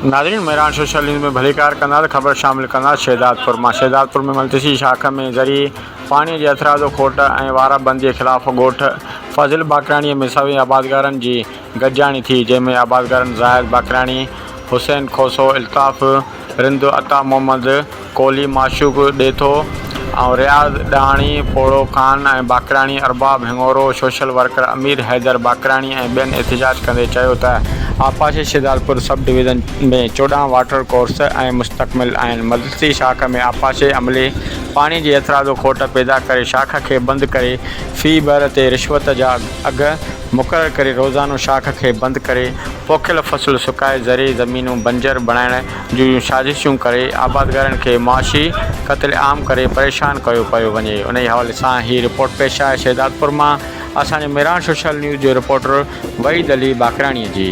नाज़रीन, Mehran social news में भलीकार कंदा ख़बर शामिल कंदा शहदादपुर में। शहदादपुर में मलदसि शाख में ज़रिए पाणी जे ھٿرادو खोट ऐं वाराबंदी के ख़िलाफ़ ॻोठ फज़िल बागराणी में सभी आबादगारनि जी गॾिजाणी थी, जंहिंमें आबादगारनि ज़ाहिद बागराणी, हुसैन खोसो, इल्ताफ़, रिंद, अता मोहम्मद, कोली माशूक ॾेथो और रियाज़ ॾाणी, पोड़ो खान ऐं बागराणी, अरबाब हिंगोरो, सोशल वर्कर अमीर हैदर बागराणी ऐं ॿियनि एहतजाज कंदे चयो त आपाशे शहदादपुर सब डिवीज़न में 14 वाटर कोर्स ऐं मुस्तकमिल आहिनि। मलदसि शाख में आपाशे अमले पाणी जी ھٿرادو खोट पैदा करे शाख खे बंदि करे फ़ी ॿर ते रिश्वत जा अघ मुक़ररु करे रोज़ानो शाख खे बंदि करे पोखियल फसल सुकाए ज़रिए ज़मीनूं बंजर बणाइण जूं साज़िशूं करे आबादगारनि खे मुआशी क़त्ल आम करे परेशान कयो पियो वञे। उन हवाले सां ही रिपोर्ट पेश आहे शहदादपुर मां असांजे मेरान सोशल न्यूज़ जो रिपोर्टर वहीद बागराणीअ जी।